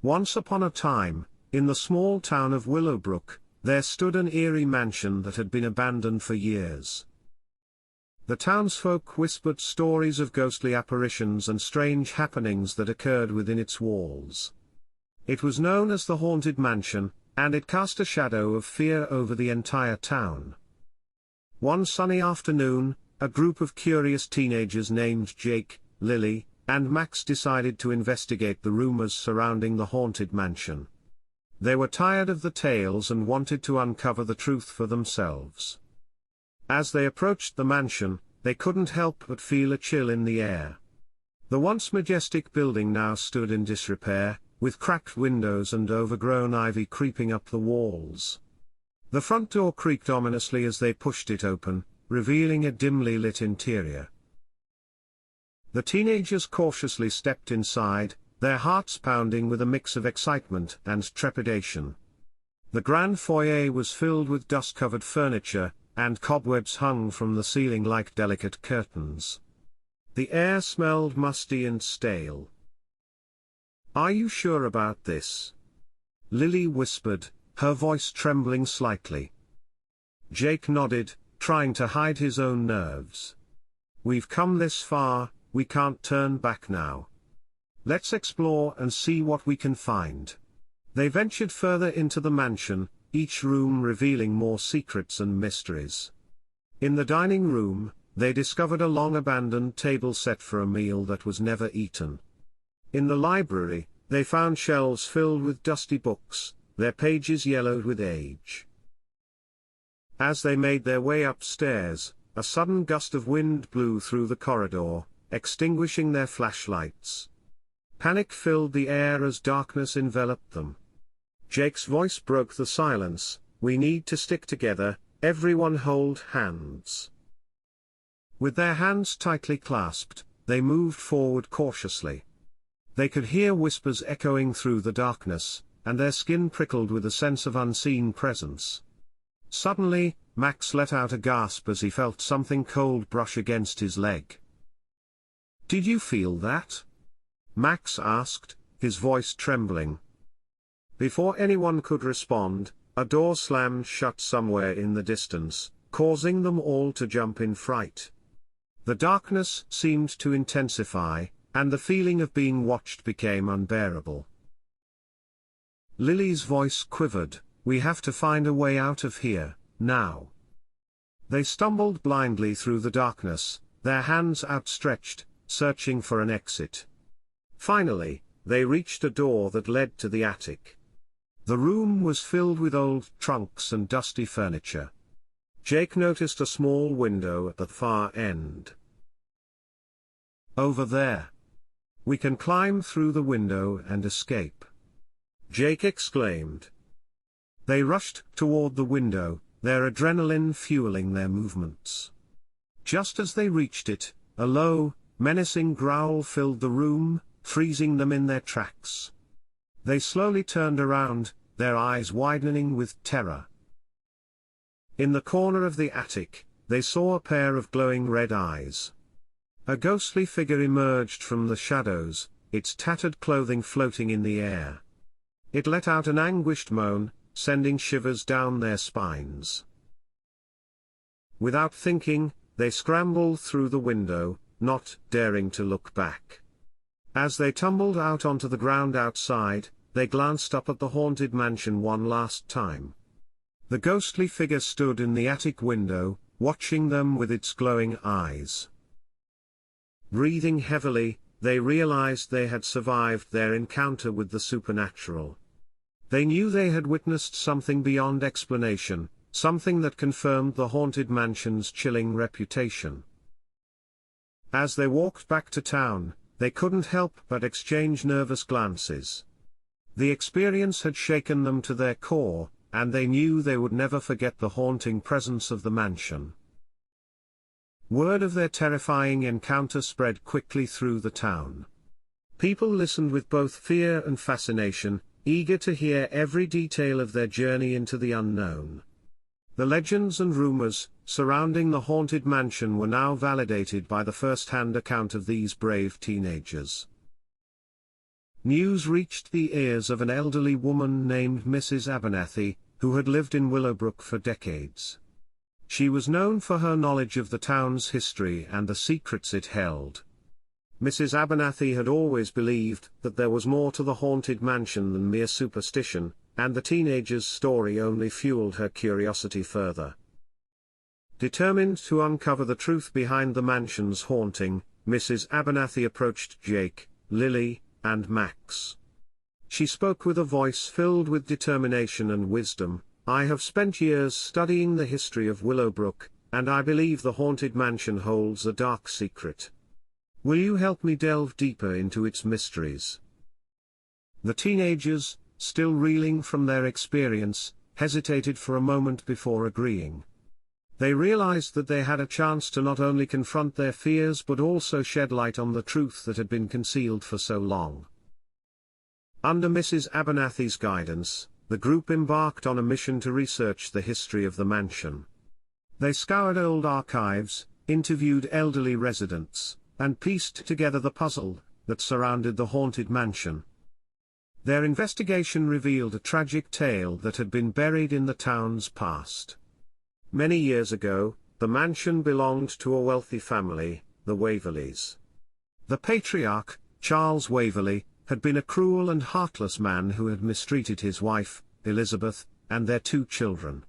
Once upon a time, in the small town of Willowbrook, there stood an eerie mansion that had been abandoned for years. The townsfolk whispered stories of ghostly apparitions and strange happenings that occurred within its walls. It was known as the Haunted Mansion, and it cast a shadow of fear over the entire town. One sunny afternoon, a group of curious teenagers named Jake, Lily, and Max decided to investigate the rumors surrounding the Haunted Mansion. They were tired of the tales and wanted to uncover the truth for themselves. As they approached the mansion, they couldn't help but feel a chill in the air. The once majestic building now stood in disrepair, with cracked windows and overgrown ivy creeping up the walls. The front door creaked ominously as they pushed it open, revealing a dimly lit interior. The teenagers cautiously stepped inside, their hearts pounding with a mix of excitement and trepidation. The grand foyer was filled with dust-covered furniture, and cobwebs hung from the ceiling like delicate curtains. The air smelled musty and stale. "Are you sure about this?" Lily whispered, her voice trembling slightly. Jake nodded, trying to hide his own nerves. "We've come this far, we can't turn back now. Let's explore and see what we can find." They ventured further into the mansion, each room revealing more secrets and mysteries. In the dining room, they discovered a long-abandoned table set for a meal that was never eaten. In the library, they found shelves filled with dusty books, their pages yellowed with age. As they made their way upstairs, a sudden gust of wind blew through the corridor, extinguishing their flashlights. Panic filled the air as darkness enveloped them. Jake's voice broke the silence, "We need to stick together, everyone hold hands." With their hands tightly clasped, they moved forward cautiously. They could hear whispers echoing through the darkness, and their skin prickled with a sense of unseen presence. Suddenly, Max let out a gasp as he felt something cold brush against his leg. "Did you feel that?" Max asked, his voice trembling. Before anyone could respond, a door slammed shut somewhere in the distance, causing them all to jump in fright. The darkness seemed to intensify, and the feeling of being watched became unbearable. Lily's voice quivered, "We have to find a way out of here, now." They stumbled blindly through the darkness, their hands outstretched, searching for an exit. Finally, they reached a door that led to the attic. The room was filled with old trunks and dusty furniture. Jake noticed a small window at the far end. "Over there. We can climb through the window and escape," Jake exclaimed. They rushed toward the window, their adrenaline fueling their movements. Just as they reached it, a low, menacing growl filled the room, freezing them in their tracks. They slowly turned around, their eyes widening with terror. In the corner of the attic, they saw a pair of glowing red eyes. A ghostly figure emerged from the shadows, its tattered clothing floating in the air. It let out an anguished moan, sending shivers down their spines. Without thinking, they scrambled through the window, not daring to look back. As they tumbled out onto the ground outside, they glanced up at the haunted mansion one last time. The ghostly figure stood in the attic window, watching them with its glowing eyes. Breathing heavily, they realized they had survived their encounter with the supernatural. They knew they had witnessed something beyond explanation, something that confirmed the haunted mansion's chilling reputation. As they walked back to town, they couldn't help but exchange nervous glances. The experience had shaken them to their core, and they knew they would never forget the haunting presence of the mansion. Word of their terrifying encounter spread quickly through the town. People listened with both fear and fascination, eager to hear every detail of their journey into the unknown. The legends and rumors surrounding the haunted mansion were now validated by the first-hand account of these brave teenagers. News reached the ears of an elderly woman named Mrs. Abernathy, who had lived in Willowbrook for decades. She was known for her knowledge of the town's history and the secrets it held. Mrs. Abernathy had always believed that there was more to the haunted mansion than mere superstition, and the teenager's story only fueled her curiosity further. Determined to uncover the truth behind the mansion's haunting, Mrs. Abernathy approached Jake, Lily, and Max. She spoke with a voice filled with determination and wisdom. "I have spent years studying the history of Willowbrook, and I believe the haunted mansion holds a dark secret. Will you help me delve deeper into its mysteries?" The teenagers, still reeling from their experience, hesitated for a moment before agreeing. They realized that they had a chance to not only confront their fears but also shed light on the truth that had been concealed for so long. Under Mrs. Abernathy's guidance, the group embarked on a mission to research the history of the mansion. They scoured old archives, interviewed elderly residents, and pieced together the puzzle that surrounded the haunted mansion. Their investigation revealed a tragic tale that had been buried in the town's past. Many years ago, the mansion belonged to a wealthy family, the Waverleys. The patriarch, Charles Waverley, had been a cruel and heartless man who had mistreated his wife, Elizabeth, and their 2 children.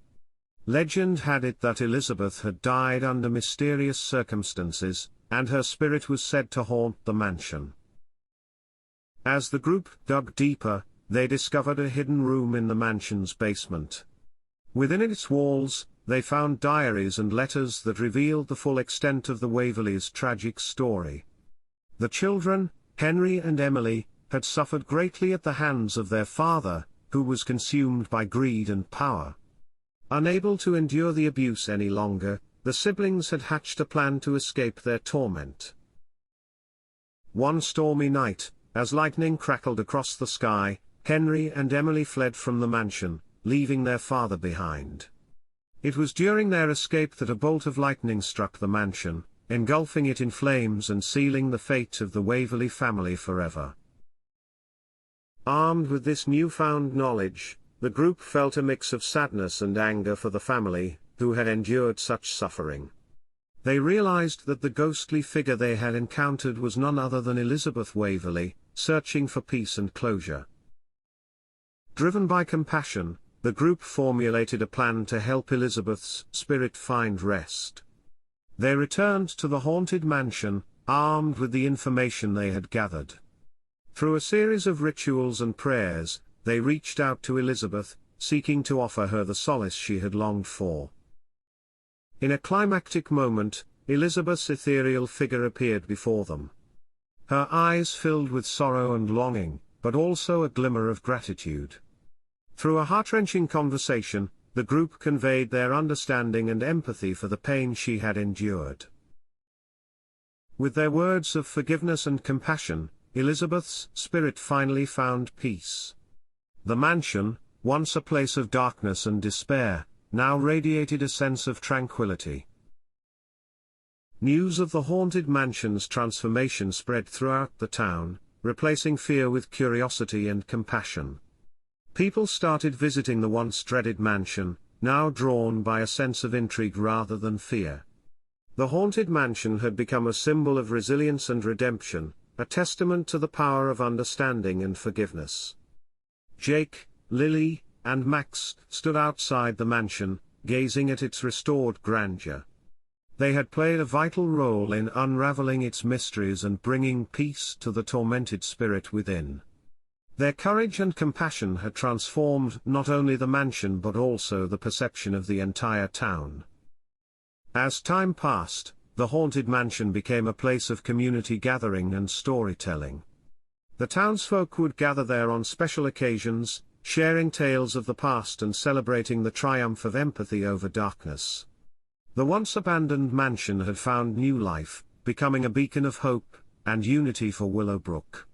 Legend had it that Elizabeth had died under mysterious circumstances, and her spirit was said to haunt the mansion. As the group dug deeper, they discovered a hidden room in the mansion's basement. Within its walls, they found diaries and letters that revealed the full extent of the Waverleys' tragic story. The children, Henry and Emily, had suffered greatly at the hands of their father, who was consumed by greed and power. Unable to endure the abuse any longer, the siblings had hatched a plan to escape their torment. One stormy night, as lightning crackled across the sky, Henry and Emily fled from the mansion, leaving their father behind. It was during their escape that a bolt of lightning struck the mansion, engulfing it in flames and sealing the fate of the Waverley family forever. Armed with this newfound knowledge, the group felt a mix of sadness and anger for the family, who had endured such suffering. They realized that the ghostly figure they had encountered was none other than Elizabeth Waverley, searching for peace and closure. Driven by compassion, the group formulated a plan to help Elizabeth's spirit find rest. They returned to the haunted mansion, armed with the information they had gathered. Through a series of rituals and prayers, they reached out to Elizabeth, seeking to offer her the solace she had longed for. In a climactic moment, Elizabeth's ethereal figure appeared before them. Her eyes filled with sorrow and longing, but also a glimmer of gratitude. Through a heart-wrenching conversation, the group conveyed their understanding and empathy for the pain she had endured. With their words of forgiveness and compassion, Elizabeth's spirit finally found peace. The mansion, once a place of darkness and despair, now radiated a sense of tranquility. News of the haunted mansion's transformation spread throughout the town, replacing fear with curiosity and compassion. People started visiting the once dreaded mansion, now drawn by a sense of intrigue rather than fear. The haunted mansion had become a symbol of resilience and redemption, a testament to the power of understanding and forgiveness. Jake, Lily, and Max stood outside the mansion, gazing at its restored grandeur. They had played a vital role in unraveling its mysteries and bringing peace to the tormented spirit within. Their courage and compassion had transformed not only the mansion but also the perception of the entire town. As time passed, the haunted mansion became a place of community gathering and storytelling. The townsfolk would gather there on special occasions, sharing tales of the past and celebrating the triumph of empathy over darkness. The once abandoned mansion had found new life, becoming a beacon of hope and unity for Willowbrook.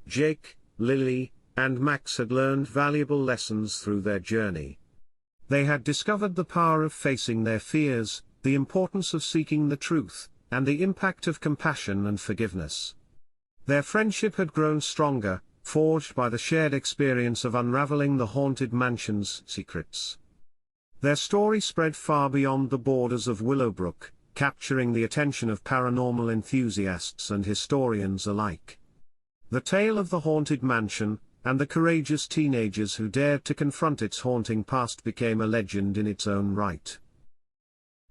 Jake, Lily, and Max had learned valuable lessons through their journey. They had discovered the power of facing their fears, the importance of seeking the truth, and the impact of compassion and forgiveness. Their friendship had grown stronger, forged by the shared experience of unraveling the haunted mansion's secrets. Their story spread far beyond the borders of Willowbrook, capturing the attention of paranormal enthusiasts and historians alike. The tale of the haunted mansion, and the courageous teenagers who dared to confront its haunting past, became a legend in its own right.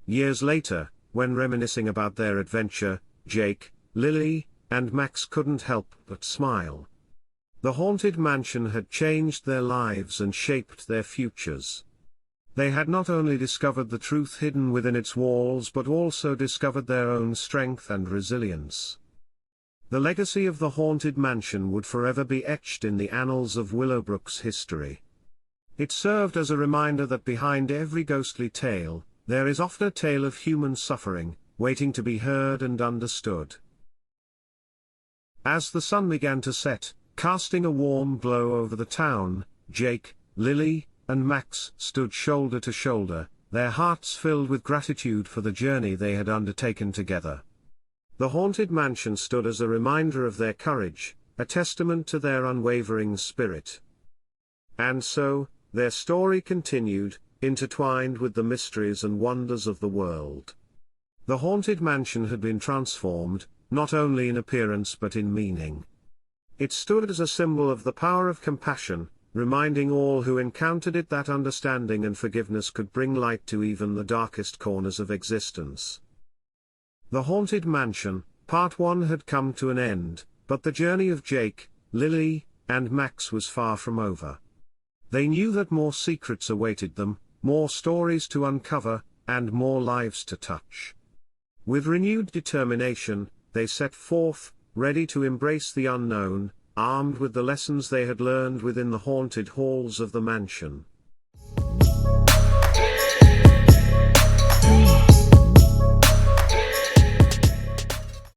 Years later, when reminiscing about their adventure, Jake, Lily, and Max couldn't help but smile. The haunted mansion had changed their lives and shaped their futures. They had not only discovered the truth hidden within its walls but also discovered their own strength and resilience. The legacy of the haunted mansion would forever be etched in the annals of Willowbrook's history. It served as a reminder that behind every ghostly tale, there is often a tale of human suffering, waiting to be heard and understood. As the sun began to set, casting a warm glow over the town, Jake, Lily, and Max stood shoulder to shoulder, their hearts filled with gratitude for the journey they had undertaken together. The haunted mansion stood as a reminder of their courage, a testament to their unwavering spirit. And so, their story continued, intertwined with the mysteries and wonders of the world. The haunted mansion had been transformed, not only in appearance but in meaning. It stood as a symbol of the power of compassion, reminding all who encountered it that understanding and forgiveness could bring light to even the darkest corners of existence. The Haunted Mansion, Part 1 had come to an end, but the journey of Jake, Lily, and Max was far from over. They knew that more secrets awaited them, more stories to uncover, and more lives to touch. With renewed determination, they set forth, ready to embrace the unknown, armed with the lessons they had learned within the haunted halls of the mansion.